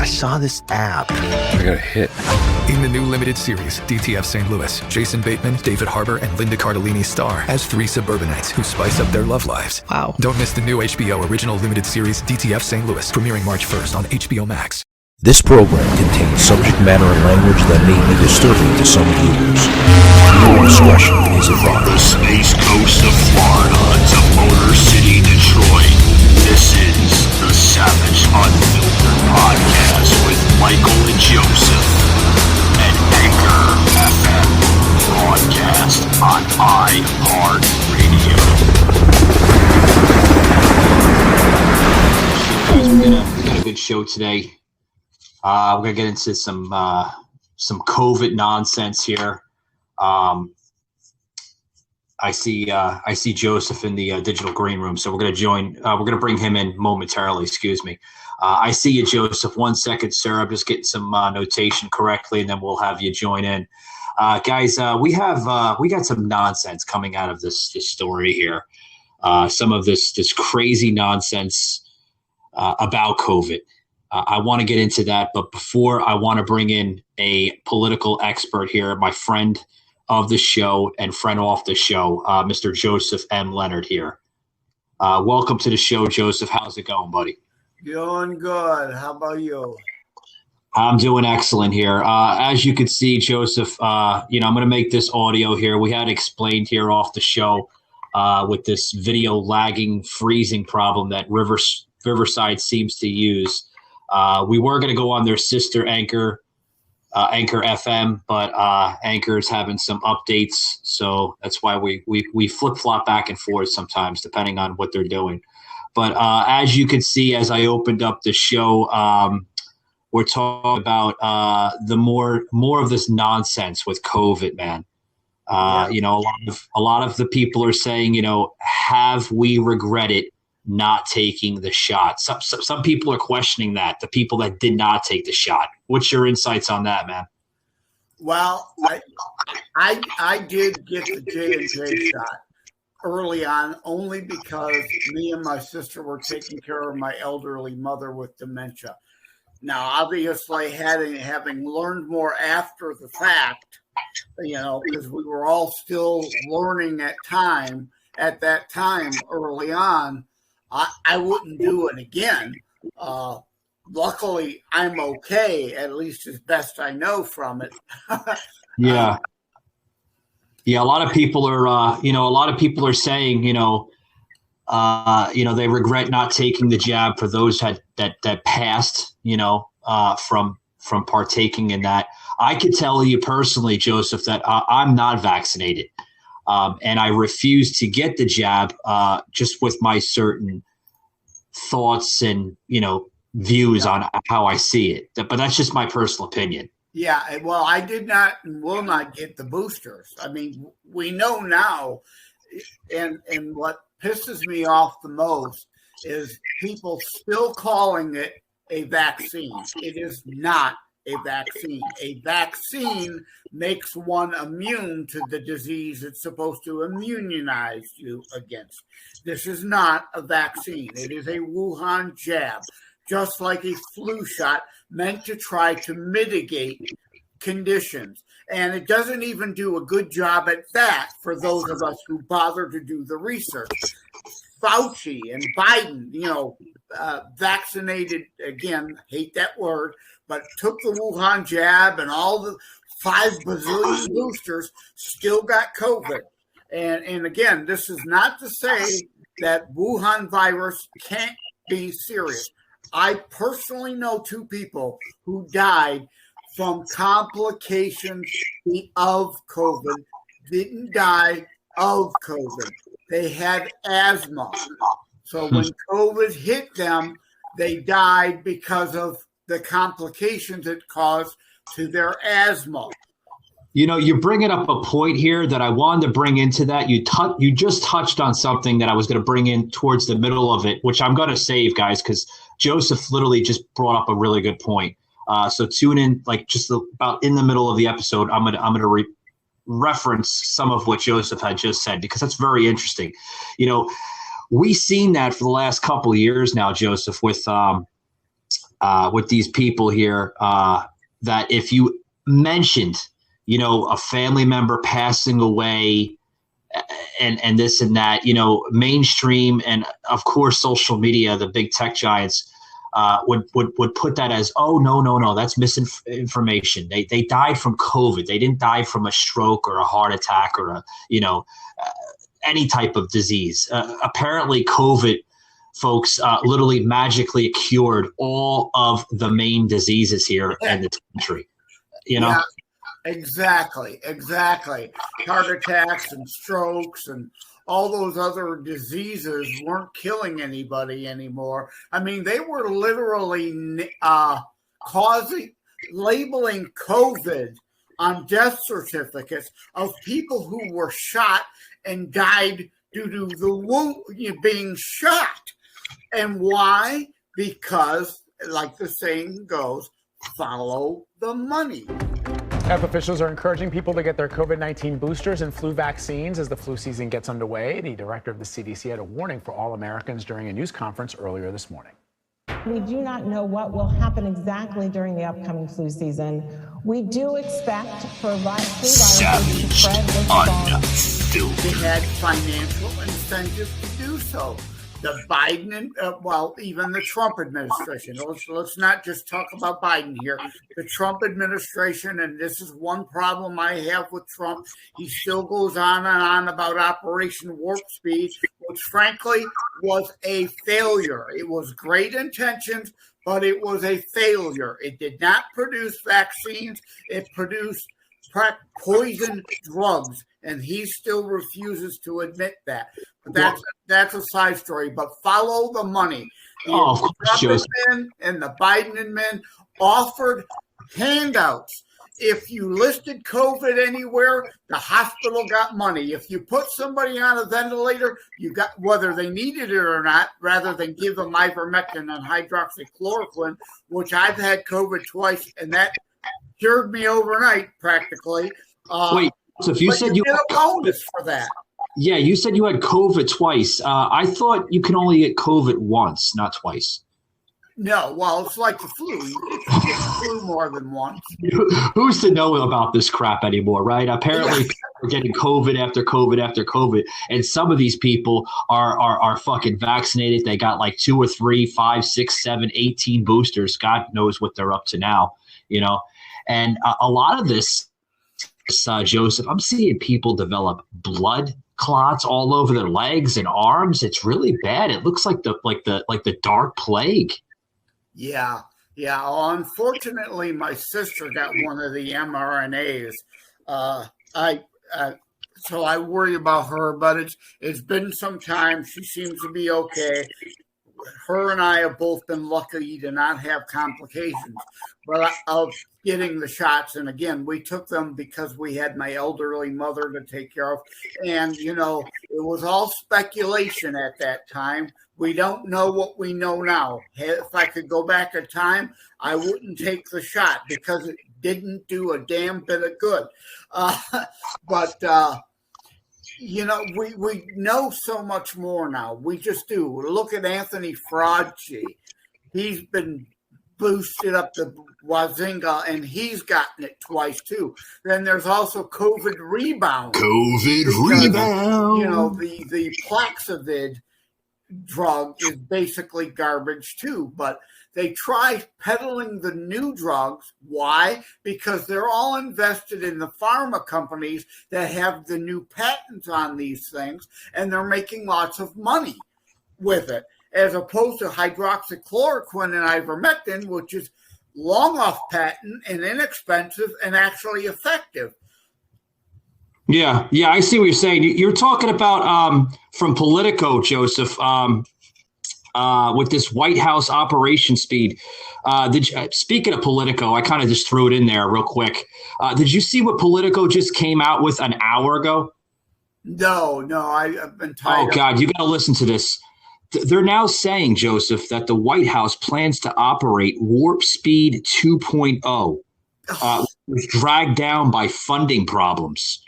I saw this app. I got a hit. In the new limited series, DTF St. Louis, Jason Bateman, David Harbour, and Linda Cardellini star as three suburbanites who spice up their love lives. Wow. Don't miss the new HBO original limited series, DTF St. Louis, premiering March 1st on HBO Max. This program contains subject matter and language that may be disturbing to some viewers. Viewer discretion is advised. The space coast of Florida to Motor City, Detroit. This is the Savage Unfiltered Podcast with Michael and Joseph. An Anchor FM broadcast on iHeartRadio. We got a good show today. We're gonna get into some COVID nonsense here. I see Joseph in the digital green room, so we're gonna bring him in momentarily. Excuse me. I see you, Joseph. 1 second, sir. I'm just getting some notation correctly, and then we'll have you join in, guys. We got some nonsense coming out of this story here. Some of this crazy nonsense about COVID. I want to get into that, but before I want to bring in a political expert here, my friend of the show and friend off the show, Mr. Joseph M. Leonard here. Welcome to the show, Joseph. How's it going, buddy? Doing good. How about you? I'm doing excellent here. As you can see, Joseph, I'm going to make this audio here. We had explained here off the show with this video lagging, freezing problem that Riverside seems to use. We were going to go on their sister Anchor FM, but Anchor is having some updates, so that's why we flip-flop back and forth sometimes, depending on what they're doing. But as you can see, as I opened up the show, we're talking about the more of this nonsense with COVID, man. A lot of the people are saying, have we regretted not taking the shot? Some people are questioning that, the people that did not take the shot. What's your insights on that, man? Well, I did get the J&J shot early on, only because me and my sister were taking care of my elderly mother with dementia. Now, obviously, having learned more after the fact, because we were all still learning at that time early on, I wouldn't do it again. Luckily, I'm okay, at least as best I know from it. Yeah. Yeah, a lot of people are, saying, they regret not taking the jab for those that passed, from partaking in that. I could tell you personally, Joseph, that I'm not vaccinated. And I refuse to get the jab just with my certain thoughts and, views on how I see it. But that's just my personal opinion. Yeah, well, I did not and will not get the boosters. I mean, we know now, and what pisses me off the most is people still calling it a vaccine. It is not a vaccine. A vaccine makes one immune to the disease it's supposed to immunize you against. This is not a vaccine. It is a Wuhan jab, just like a flu shot meant to try to mitigate conditions. And it doesn't even do a good job at that for those of us who bother to do the research. Fauci and Biden, vaccinated, again, hate that word, but took the Wuhan jab and all the 5 bazillion boosters, still got COVID. And again, this is not to say that Wuhan virus can't be serious. I personally know 2 people who died from complications of COVID, didn't die of COVID. They had asthma. So when COVID hit them, they died because of the complications it caused to their asthma. You're bringing up a point here that I wanted to bring into that. You just touched on something that I was going to bring in towards the middle of it, which I'm going to save, guys, because Joseph literally just brought up a really good point. So tune in, just about in the middle of the episode. I'm gonna reference some of what Joseph had just said, because that's very interesting. We've seen that for the last couple of years now, Joseph, with with these people here that if you mentioned, a family member passing away and this and that, mainstream and of course social media, the big tech giants would put that as, oh, no, that's misinformation. They died from COVID. They didn't die from a stroke or a heart attack or any type of disease. Apparently COVID, folks, literally magically cured all of the main diseases here in the country. Yeah, exactly. Heart attacks and strokes and all those other diseases weren't killing anybody anymore. I mean, they were literally labeling COVID on death certificates of people who were shot and died due to the wound being shot. And why? Because, like the saying goes, follow the money. Health officials are encouraging people to get their COVID-19 boosters and flu vaccines as the flu season gets underway. The director of the CDC had a warning for all Americans during a news conference earlier this morning. We do not know what will happen exactly during the upcoming flu season. We do expect for flu viruses to spread this fall. They had financial incentive to do so. The Biden and even the Trump administration. Let's not just talk about Biden here. The Trump administration, and this is one problem I have with Trump. He still goes on and on about Operation Warp Speed, which frankly was a failure. It was great intentions, but it was a failure. It did not produce vaccines. It produced poison drugs, and he still refuses to admit that. But that's a side story. But follow the money. The Trump admin and the Biden admin offered handouts. If you listed COVID anywhere, the hospital got money. If you put somebody on a ventilator, you got, whether they needed it or not, rather than give them ivermectin and hydroxychloroquine, which I've had COVID twice, and that cured me overnight practically. Wait, so if you said you get a bonus for that. Yeah, you said you had COVID twice. I thought you can only get COVID once, not twice. No, well, it's like the flu. You get the flu more than once. Who's to know about this crap anymore, right? Apparently, people are getting COVID after COVID after COVID, and some of these people are fucking vaccinated. They got like 2 or 3, 5, 6, 7, 18 boosters. God knows what they're up to now, And a lot of this, Joseph, I'm seeing people develop blood clots all over their legs and arms. It's really bad. It looks like the dark plague. Yeah. Well, unfortunately, my sister got one of the mRNAs. So I worry about her, but it's been some time. She seems to be okay. Her and I have both been lucky to not have complications of getting the shots. And again, we took them because we had my elderly mother to take care of. And, it was all speculation at that time. We don't know what we know now. If I could go back in time, I wouldn't take the shot because it didn't do a damn bit of good. We know so much more now. We just do. Look at Anthony Fauci. He's been boosted up the Wazinga, and he's gotten it twice too. Then there's also COVID rebound. The Paxlovid drug is basically garbage too, but they try peddling the new drugs. Why? Because they're all invested in the pharma companies that have the new patents on these things, and they're making lots of money with it, as opposed to hydroxychloroquine and ivermectin, which is long off patent and inexpensive and actually effective. Yeah, I see what you're saying. You're talking about from Politico, Joseph, with this White House Operation Speed. Speaking of Politico, I kind of just threw it in there real quick. Did you see what Politico just came out with an hour ago? No, I've been tired. Oh, God, you got to listen to this. They're now saying, Joseph, that the White House plans to operate Warp Speed 2.0, was dragged down by funding problems.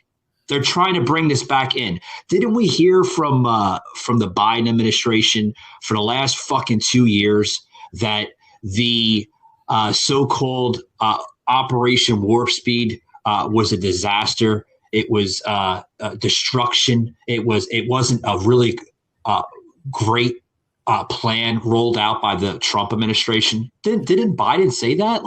They're trying to bring this back in. Didn't we hear from the Biden administration for the last fucking 2 years that the so-called Operation Warp Speed was a disaster. It was destruction. It wasn't a really great plan rolled out by the Trump administration. Didn't Biden say that?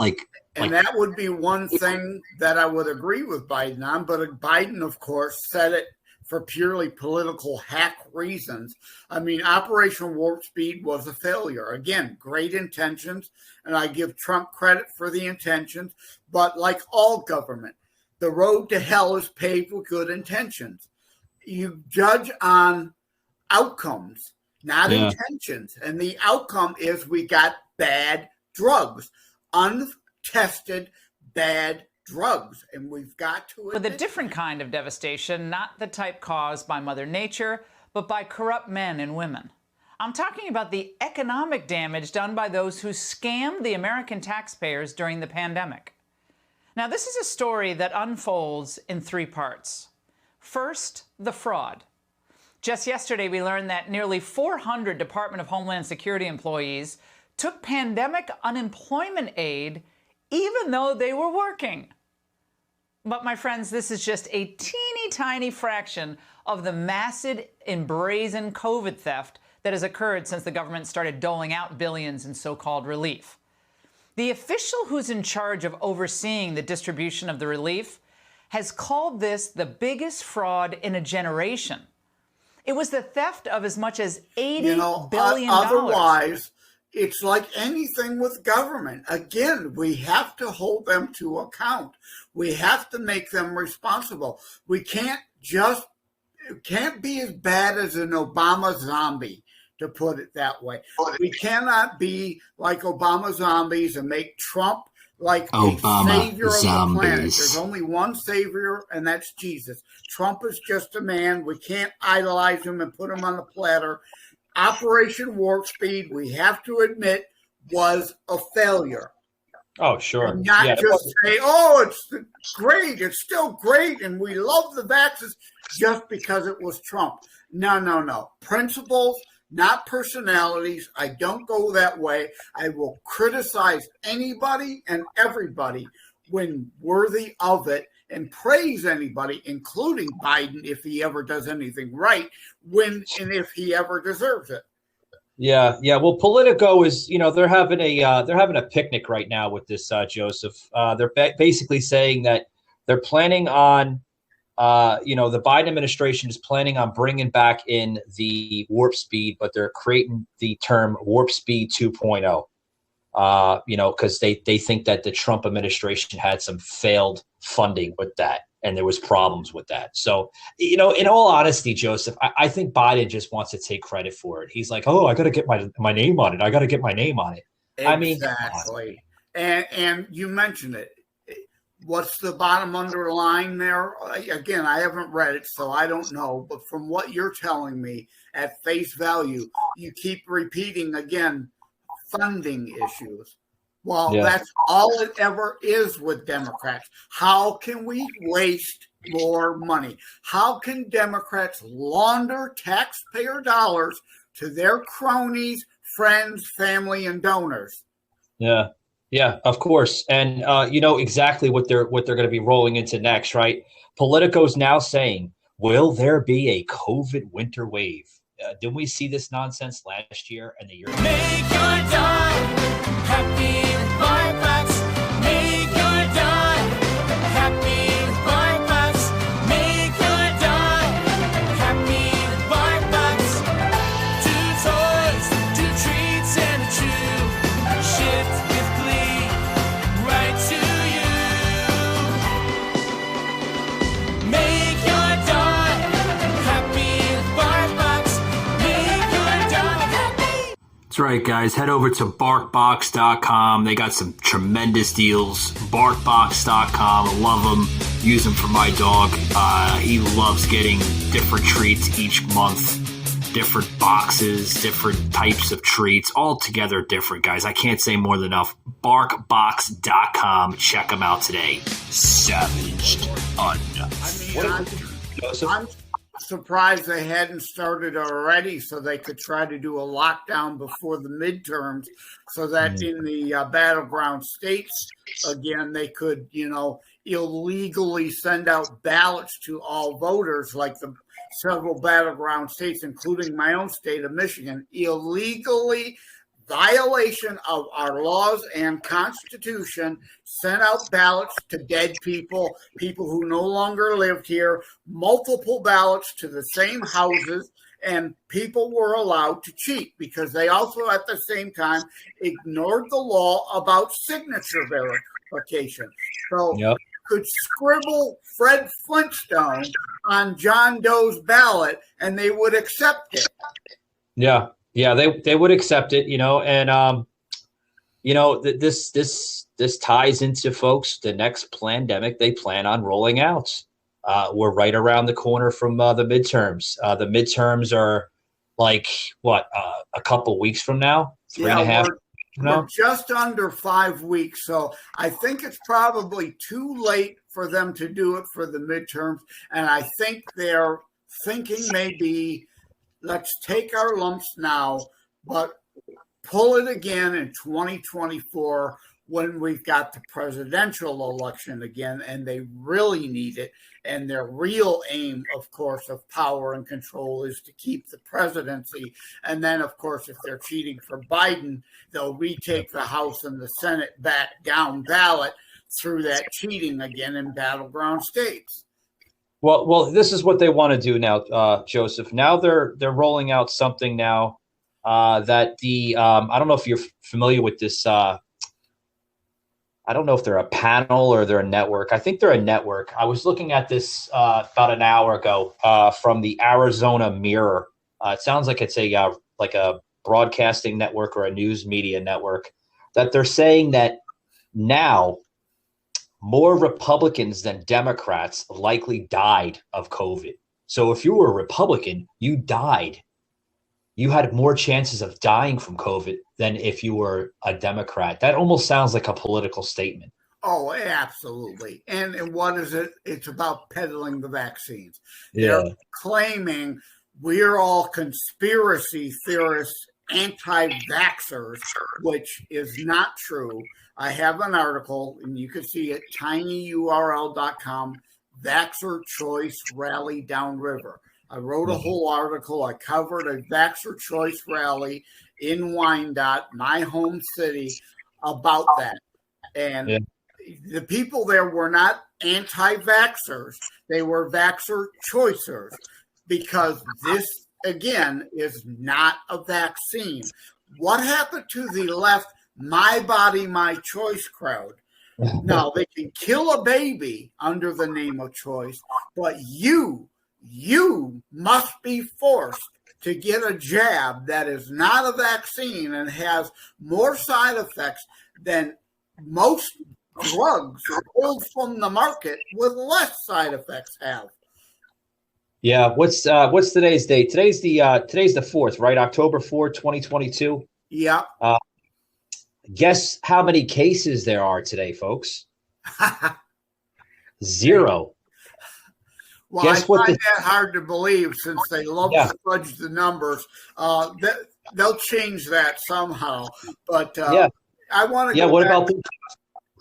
And that would be one thing that I would agree with Biden on. But Biden, of course, said it for purely political hack reasons. I mean, Operation Warp Speed was a failure. Again, great intentions, and I give Trump credit for the intentions. But like all government, the road to hell is paved with good intentions. You judge on outcomes, not intentions. And the outcome is we got bad drugs, untested bad drugs. And we've got to with a different kind of devastation, not the type caused by Mother Nature, but by corrupt men and women. I'm talking about the economic damage done by those who scammed the American taxpayers during the pandemic. Now, this is a story that unfolds in 3 parts. First, the fraud. Just yesterday, we learned that nearly 400 Department of Homeland Security employees took pandemic unemployment aid even though they were working. But my friends, this is just a teeny tiny fraction of the massive and brazen COVID theft that has occurred since the government started doling out billions in so-called relief. The official who's in charge of overseeing the distribution of the relief has called this the biggest fraud in a generation. It was the theft of as much as $80 billion. Otherwise, it's like anything with government. Again, we have to hold them to account. We have to make them responsible. We can't be as bad as an Obama zombie, to put it that way. We cannot be like Obama zombies and make Trump like Obama a savior of zombies. the planet. There's only one savior, and that's Jesus. Trump is just a man. We can't idolize him and put him on a platter. Operation Warp Speed, we have to admit, was a failure. Oh, sure. And not just say, it's great, it's still great, and we love the vaccines just because it was Trump. No. Principles, not personalities. I don't go that way. I will criticize anybody and everybody when worthy of it, and praise anybody, including Biden, if he ever does anything right, and if he ever deserves it. Yeah. Well, Politico is, they're having a picnic right now with this, Joseph. They're basically saying that they're planning on, the Biden administration is planning on bringing back in the warp speed, but they're creating the term warp speed 2.0. Because they think that the Trump administration had some failed funding with that, and there was problems with that. So, in all honesty, Joseph, I think Biden just wants to take credit for it. He's like, I got to get my name on it. I got to get my name on it. Exactly. And you mentioned it. What's the bottom underline there? Again, I haven't read it, so I don't know. But from what you're telling me at face value, you keep repeating again, funding issues. Well, that's all it ever is with Democrats. How can we waste more money? How can Democrats launder taxpayer dollars to their cronies, friends, family, and donors? Yeah, of course. And you know exactly what they're going to be rolling into next, right? Politico's now saying, will there be a COVID winter wave? Didn't we see this nonsense last year and the year before? Make your dog happy with BarkBox. Make your dog happy with BarkBox. Make your dog happy with BarkBox. 2 toys, 2 treats, and a chew. Shipped with glee right to you. Make your dog happy with BarkBox. That's right, guys. Head over to BarkBox.com. They got some tremendous deals. BarkBox.com. I love them. Use them for my dog. He loves getting different treats each month. Different boxes, different types of treats. All together different, guys. I can't say more than enough. BarkBox.com. Check them out today. Savaged I mean, surprised they hadn't started already so they could try to do a lockdown before the midterms so that in the battleground states, again, they could, illegally send out ballots to all voters like the several battleground states, including my own state of Michigan, illegally violation of our laws and Constitution, sent out ballots to dead people, people who no longer lived here, multiple ballots to the same houses, and people were allowed to cheat because they also at the same time ignored the law about signature verification. So you could scribble Fred Flintstone on John Doe's ballot and they would accept it. Yeah. Yeah, they would accept it, and this ties into, folks, the next pandemic they plan on rolling out. We're right around the corner from the midterms. The midterms are like a couple weeks from now, three and a half. We're just under 5 weeks, so I think it's probably too late for them to do it for the midterms, and I think their thinking may be, let's take our lumps now, but pull it again in 2024 when we've got the presidential election again, and they really need it. And their real aim, of course, of power and control is to keep the presidency. And then, of course, if they're cheating for Biden, they'll retake the House and the Senate back down ballot through that cheating again in battleground states. Well, this is what they want to do now, Joseph. Now they're rolling out something now that I don't know if you're familiar with this. I don't know if they're a panel or they're a network. I think they're a network. I was looking at this about an hour ago from the Arizona Mirror. It sounds like it's a broadcasting network or a news media network, that they're saying that now more Republicans than Democrats likely died of COVID. So if you were a Republican, you died. You had more chances of dying from COVID than if you were a Democrat. That almost sounds like a political statement. Oh, absolutely. And what is it? It's about peddling the vaccines. Yeah. They're claiming we're all conspiracy theorists, anti-vaxxers, which is not true. I have an article, and you can see it, tinyurl.com, Vaxxer Choice Rally Downriver. I wrote a whole article. I covered a Vaxxer Choice rally in Wyandotte, my home city, about that. And the people there were not anti-vaxxers. They were Vaxxer Choicers, because this, again, is not a vaccine. What happened to the left my body, my choice crowd? Now, they can kill a baby under the name of choice, but you must be forced to get a jab that is not a vaccine and has more side effects than most drugs pulled from the market with less side effects have. Yeah, what's today's date? Today's the 4th, right? October 4th, 2022. Yeah. Guess how many cases there are today, folks? 0. Well, guess I find that hard to believe since they love to fudge the numbers. They'll change that somehow. But I want to go what back. About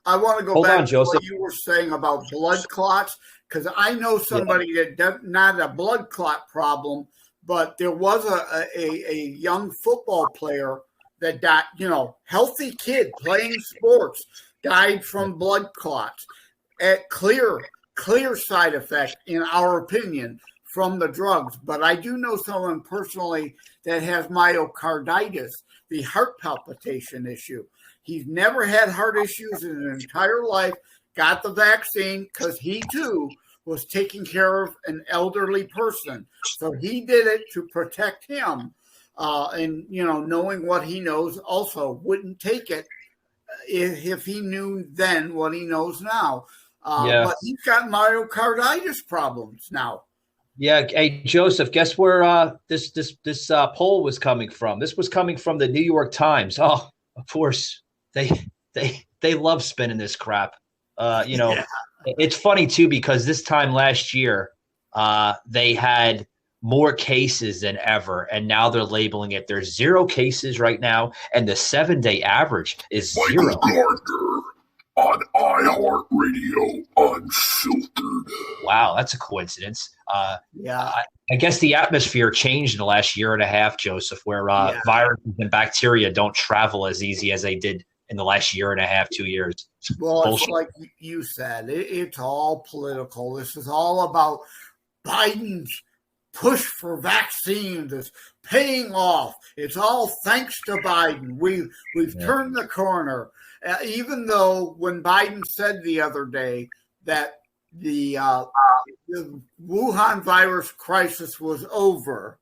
I want to go Hold back on, to Joseph. what you were saying about blood clots, because I know somebody that does not a blood clot problem, but there was a young football player that died, healthy kid playing sports, died from blood clots. At clear side effect, in our opinion, from the drugs. But I do know someone personally that has myocarditis, the heart palpitation issue. He's never had heart issues in his entire life, got the vaccine because he too was taking care of an elderly person. So he did it to protect him. And, knowing what he knows, also wouldn't take it if he knew then what he knows now. But he's got myocarditis problems now. Yeah. Hey, Joseph, guess where this poll was coming from? This was coming from the New York Times. Oh, of course, they love spinning this crap. It's funny too, because this time last year, they had more cases than ever, and now they're labeling it. There's 0 cases right now, and the 7-day average is 0. Gardner on iHeartRadio Unfiltered. Wow, that's a coincidence. Yeah. I guess the atmosphere changed in the last year and a half, Joseph, where viruses and bacteria don't travel as easy as they did in the last year and a half, 2 years. Well, Bullshit. it's like you said, it's all political. This is all about Biden's push for vaccines is paying off. It's all thanks to Biden. We've turned the corner. Even though when Biden said the other day that the Wuhan virus crisis was over,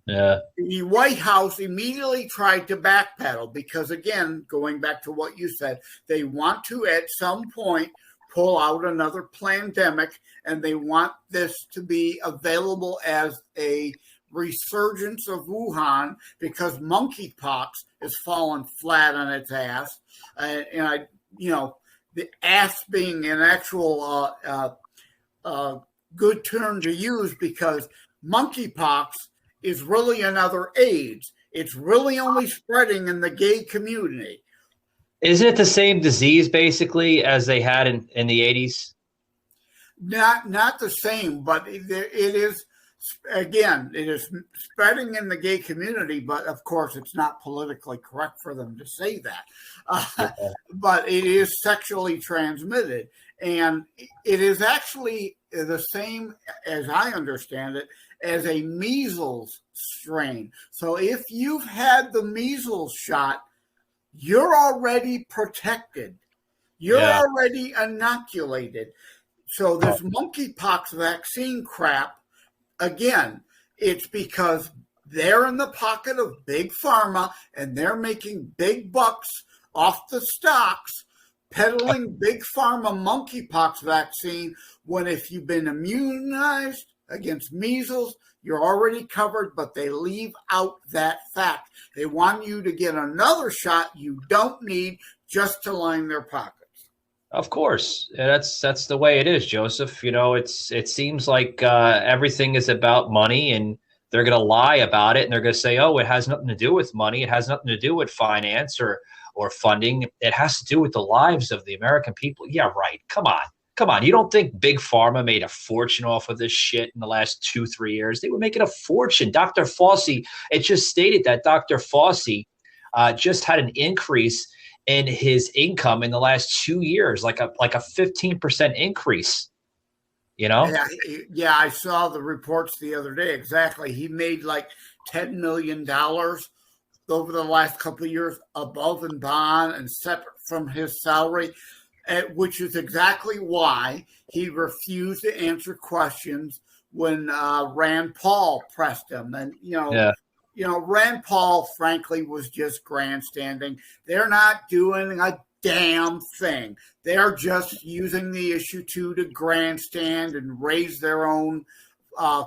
the White House immediately tried to backpedal because, again, going back to what you said, they want to at some point pull out another pandemic, and they want this to be available as a resurgence of Wuhan because monkeypox is falling flat on its ass. And the ass being an actual good term to use because monkeypox is really another AIDS. It's really only spreading in the gay community. Isn't it the same disease basically as they had in the 80s? Not the same, but it is, again, it is spreading in the gay community, but of course it's not politically correct for them to say that. But it is sexually transmitted. And it is actually the same, as I understand it, as a measles strain. So if you've had the measles shot, you're already protected. You're already inoculated. So this monkeypox vaccine crap, again, it's because they're in the pocket of big pharma and they're making big bucks off the stocks, peddling big pharma monkeypox vaccine when if you've been immunized against measles, you're already covered, but they leave out that fact. They want you to get another shot you don't need just to line their pockets. Of course, that's the way it is, Joseph. It seems like everything is about money, and they're going to lie about it, and they're going to say, "Oh, it has nothing to do with money. It has nothing to do with finance or funding. It has to do with the lives of the American people." Yeah, right. Come on. You don't think Big Pharma made a fortune off of this shit in the last 2-3 years? They were making a fortune. Dr. Fauci, it just stated that Dr. Fauci just had an increase in his income in the last 2 years, like a 15% increase. Yeah, I saw the reports the other day. Exactly. He made like $10 million over the last couple of years above and beyond and separate from his salary, which is exactly why he refused to answer questions when Rand Paul pressed him. And, Rand Paul, frankly, was just grandstanding. They're not doing a damn thing. They're just using the issue to grandstand and raise their own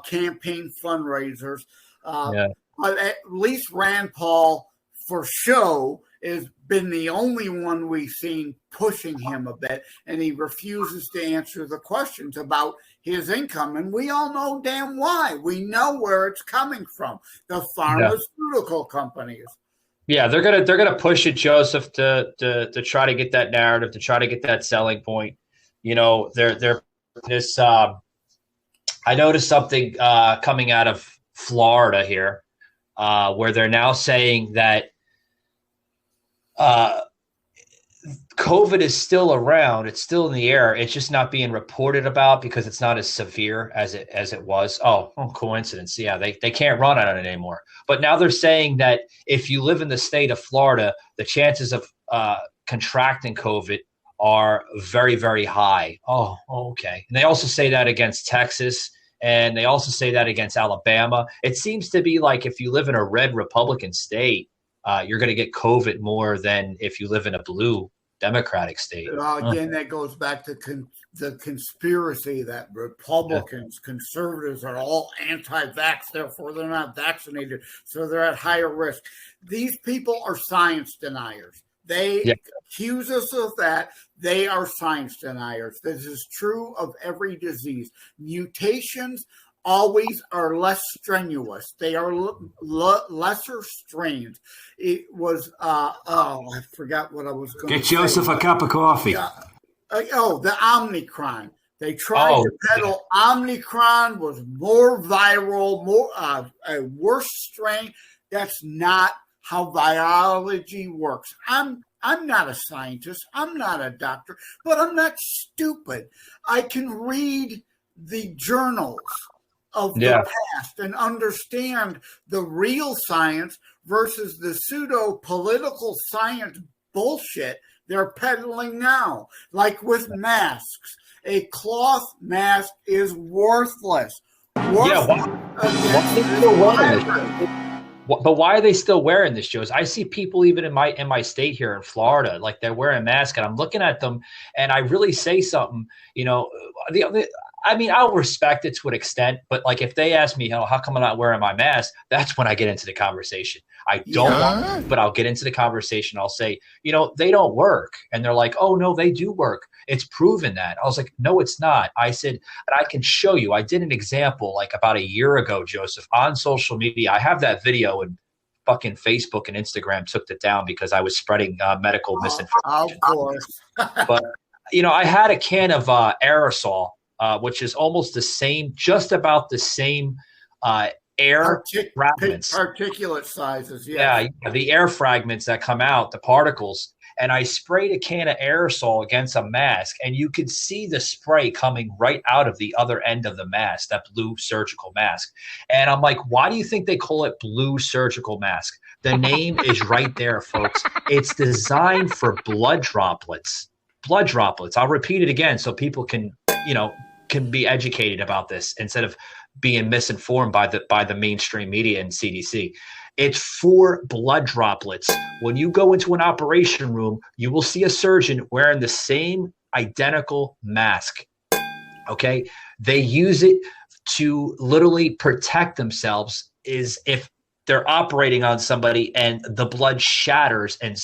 campaign fundraisers. But at least Rand Paul, for show, has been the only one we've seen pushing him a bit, and he refuses to answer the questions about his income. And we all know damn why. We know where it's coming from. The pharmaceutical companies. Yeah, they're gonna push it, Joseph, to try to get that narrative, to try to get that selling point. They're this. I noticed something coming out of Florida here, where they're now saying that COVID is still around. It's still in the air. It's just not being reported about because it's not as severe as it was. Oh, coincidence. Yeah, they can't run on it anymore. But now they're saying that if you live in the state of Florida, the chances of contracting COVID are very, very high. Oh, okay. And they also say that against Texas, and they also say that against Alabama. It seems to be like if you live in a red Republican state, you're going to get COVID more than if you live in a blue Democratic state. Again, that goes back to the conspiracy that Republicans, conservatives are all anti-vax, therefore they're not vaccinated, so they're at higher risk. These people are science deniers. They accuse us of that. They are science deniers. This is true of every disease. Mutations always are less strenuous. They are lesser strains. It was, I forgot what I was going to Get say. Joseph a cup of coffee. Yeah. The Omicron. They tried to peddle Omicron was more viral, more a worse strain. That's not how biology works. I'm not a scientist. I'm not a doctor, but I'm not stupid. I can read the journals of the past and understand the real science versus the pseudo political science bullshit they're peddling now. Like with masks, a cloth mask is worthless. But why are they still wearing this, Joe? I see people even in my state here in Florida, like they're wearing masks, and I'm looking at them, and I really say something. I mean, I'll respect it to an extent, but like if they ask me, how come I'm not wearing my mask? That's when I get into the conversation. I don't want, but I'll get into the conversation. I'll say, they don't work. And they're like, oh, no, they do work. It's proven that. I was like, no, it's not. I said, and I can show you. I did an example like about a year ago, Joseph, on social media. I have that video, and fucking Facebook and Instagram took it down because I was spreading medical misinformation. Of course. But, I had a can of aerosol, which is almost the same, just about the same air fragments. Particulate sizes, yeah, the air fragments that come out, the particles. And I sprayed a can of aerosol against a mask, and you could see the spray coming right out of the other end of the mask, that blue surgical mask. And I'm like, why do you think they call it blue surgical mask? The name is right there, folks. It's designed for blood droplets. Blood droplets. I'll repeat it again so people can be educated about this instead of being misinformed by the mainstream media and CDC. It's for blood droplets. When you go into an operation room, you will see a surgeon wearing the same identical mask. Okay? They use it to literally protect themselves is if they're operating on somebody and the blood shatters and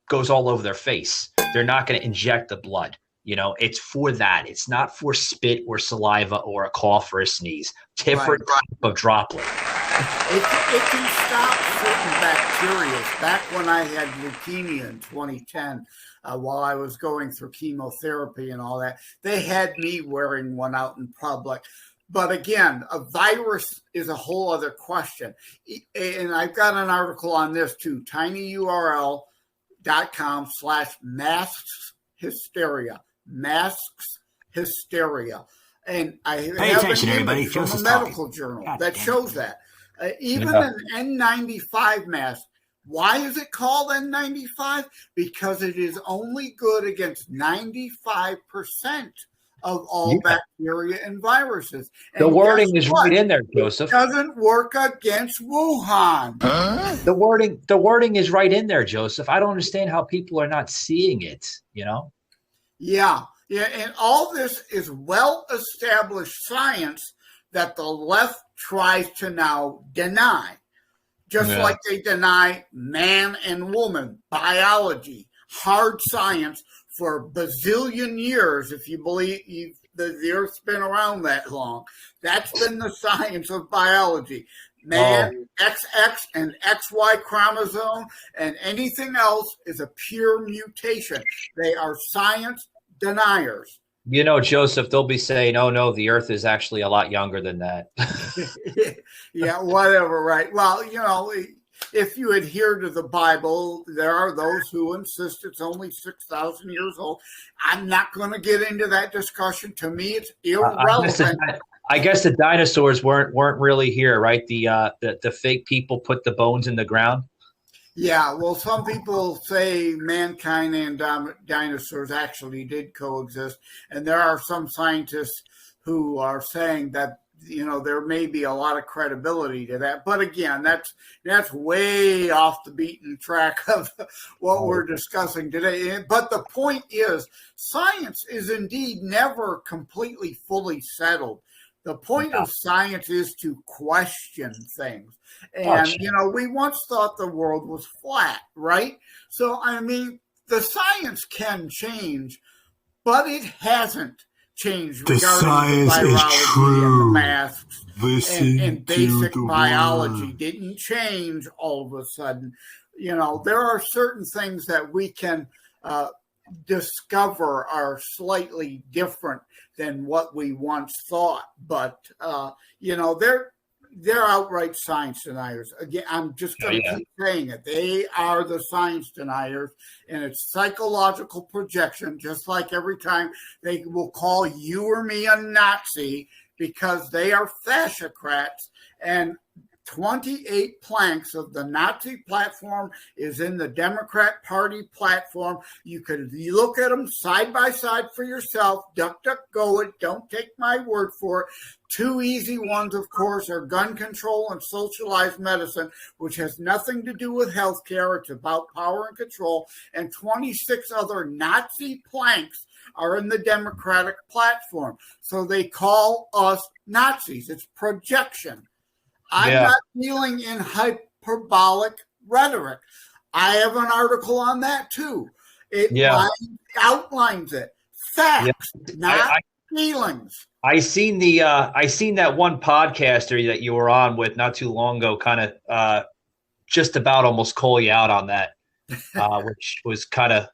goes all over their face. They're not going to inject the blood. It's for that. It's not for spit or saliva or a cough or a sneeze. Different type of droplet. It can stop certain bacteria. Back when I had leukemia in 2010, while I was going through chemotherapy and all that, they had me wearing one out in public. But again, a virus is a whole other question. And I've got an article on this too, tinyurl.com/masks hysteria. Masks hysteria. And I have attention, everybody. From a medical journal that shows that. Even an N95 mask. Why is it called N95? Because it is only good against 95% of all bacteria and viruses. And the wording is right in there, Joseph. It doesn't work against Wuhan. The wording is right in there, Joseph. I don't understand how people are not seeing it, Yeah, and all this is well-established science that the left tries to now deny. Just like they deny man and woman, biology, hard science for a bazillion years, if you believe the Earth's been around that long. That's been the science of biology. Man, XX and XY chromosome and anything else is a pure mutation. They are science deniers. Joseph, they'll be saying, oh, no, the Earth is actually a lot younger than that. Yeah, whatever, right. Well, if you adhere to the Bible, there are those who insist it's only 6,000 years old. I'm not going to get into that discussion. To me, it's irrelevant. I guess the dinosaurs weren't really here, right? The fake people put the bones in the ground. Yeah, well, some people say mankind and dinosaurs actually did coexist, and there are some scientists who are saying that there may be a lot of credibility to that. But again, that's way off the beaten track of what we're discussing today. But the point is, science is indeed never completely fully settled. The point of science is to question things. And, we once thought the world was flat, right? So, I mean, the science can change, but it hasn't. change The regarding science the is virology and the true. masks Listen and to basic the biology word. didn't change all of a sudden. There are certain things that we can discover are slightly different than what we once thought, but they're outright science deniers. Again, I'm just going to keep saying it. They are the science deniers, and it's psychological projection, just like every time they will call you or me a Nazi because they are fascocrats, and 28 planks of the Nazi platform is in the Democrat Party platform. You can look at them side by side for yourself. Duck, duck, go it. Don't take my word for it. Two easy ones, of course, are gun control and socialized medicine, which has nothing to do with healthcare. It's about power and control. And 26 other Nazi planks are in the Democratic platform. So they call us Nazis. It's projection. I'm not dealing in hyperbolic rhetoric. I have an article on that too. It outlines it. Facts, not feelings. I seen that one podcaster that you were on with not too long ago kind of just about almost call you out on that, which was kind of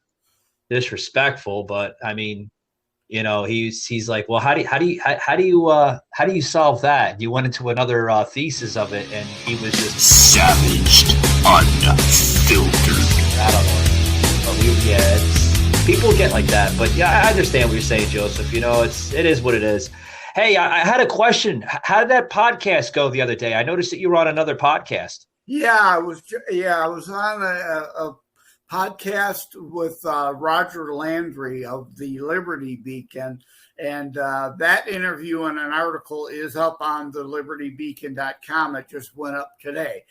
disrespectful, but I mean, he's like, well, how do you solve that? You went into another thesis of it, and he was just savaged, unfiltered. I don't know. People get like that, but I understand what you're saying, Joseph. It is what it is. Hey, I had a question. How did that podcast go the other day? I noticed that you were on another podcast. Yeah, I was on a podcast with Roger Landry of the Liberty Beacon, and that interview and an article is up on the libertybeacon.com. It just went up today.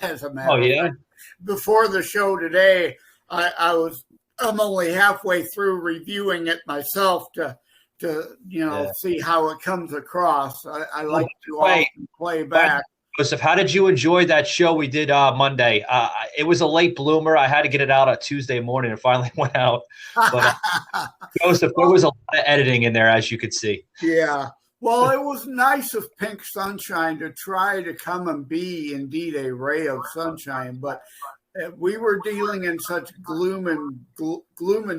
As a matter of fact. Before the show today, I'm only halfway through reviewing it myself to see how it comes across. I like to often play back. Joseph, how did you enjoy that show we did Monday? It was a late bloomer. I had to get it out on Tuesday morning. It finally went out. But Joseph, there was a lot of editing in there, as you could see. Yeah. Well, it was nice of Pink Sunshine to try to come and be indeed a ray of sunshine, but we were dealing in such gloom and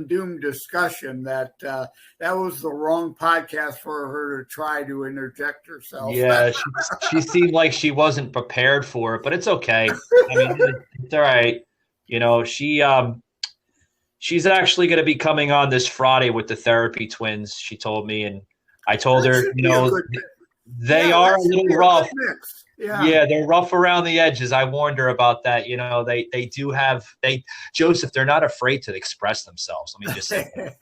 doom discussion that that was the wrong podcast for her to try to interject herself. Yeah, she seemed like she wasn't prepared for it, but it's okay. I mean, it's all right. She's actually going to be coming on this Friday with the Therapy Twins. She told me, and I told her, they are a little rough. Yeah, they're rough around the edges. I warned her about that. They do have Joseph. They're not afraid to express themselves. Let me just say that.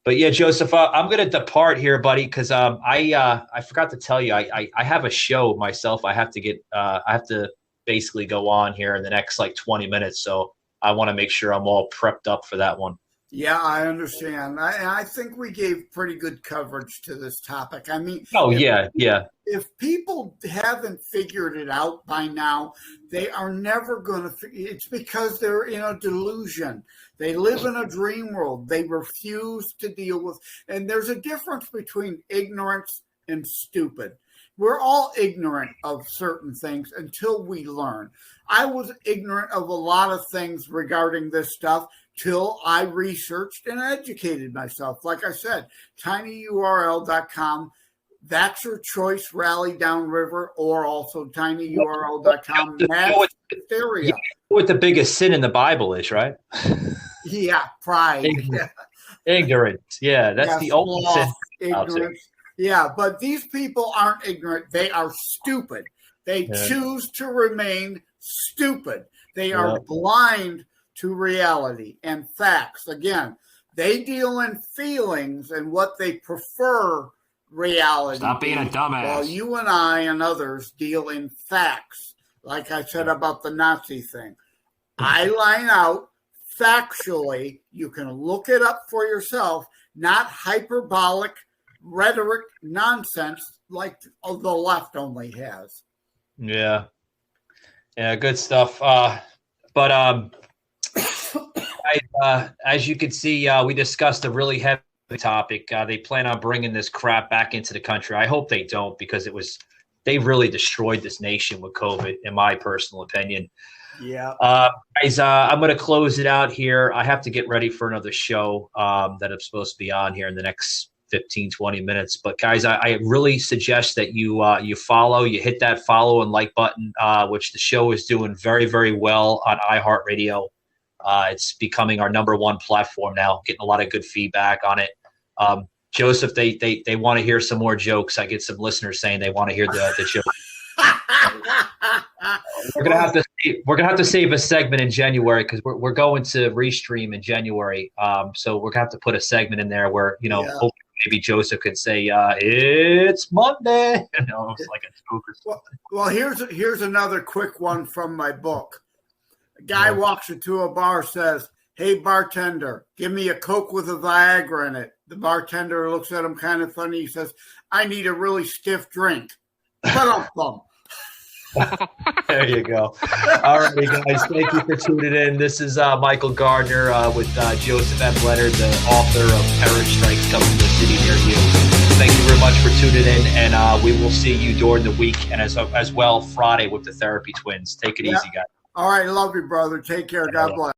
But yeah, Joseph, I'm going to depart here, buddy, because I forgot to tell you I have a show myself. I have to basically go on here in the next 20 minutes. So I want to make sure I'm all prepped up for that one. Yeah, I understand. I think we gave pretty good coverage to this topic. I mean, if people haven't figured it out by now, they are never going to. It's because they're in a delusion. They live in a dream world. They refuse to deal with. And there's a difference between ignorance and stupid. We're all ignorant of certain things until we learn. I was ignorant of a lot of things regarding this stuff till I researched and educated myself. Like I said, tinyurl.com, that's your choice, rally downriver, or also tinyurl.com, mass hysteria. What the biggest sin in the Bible is, right? Yeah, pride. Ignorance. Yeah, that's the ultimate sin. Ignorance. Yeah, but these people aren't ignorant. They are stupid. They choose to remain stupid. They are blind to reality and facts. Again, they deal in feelings and what they prefer reality. Stop being a dumbass. While you and I and others deal in facts, like I said about the Nazi thing. I line out factually. You can look it up for yourself, not hyperbolic rhetoric nonsense like the left only has. Yeah, good stuff. But as you can see, we discussed a really heavy the topic. They plan on bringing this crap back into the country. I hope they don't, because they really destroyed this nation with COVID, in my personal opinion. Yeah. Guys, I'm going to close it out here. I have to get ready for another show that I'm supposed to be on here in the next 15, 20 minutes. But guys, I really suggest that you hit that follow and like button, which the show is doing very, very well on iHeartRadio. It's becoming our #1 platform now, getting a lot of good feedback on it. Joseph, they want to hear some more jokes. I get some listeners saying they want to hear the jokes. We're gonna have to save a segment in January, because we're going to Restream in January. So we're gonna have to put a segment in there where hopefully maybe Joseph could say it's Monday. It's like a joke or something. Well, here's another quick one from my book. A guy walks into a bar, says, "Hey, bartender, give me a Coke with a Viagra in it." The bartender looks at him kind of funny. He says, "I need a really stiff drink." There you go. All right, guys. Thank you for tuning in. This is Michael Gardner with Joseph M. Leonard, the author of Terrorist Strikes Coming to a City Near You. Thank you very much for tuning in, and we will see you during the week and as well Friday with the Therapy Twins. Take it easy, guys. All right. Love you, brother. Take care. God bless.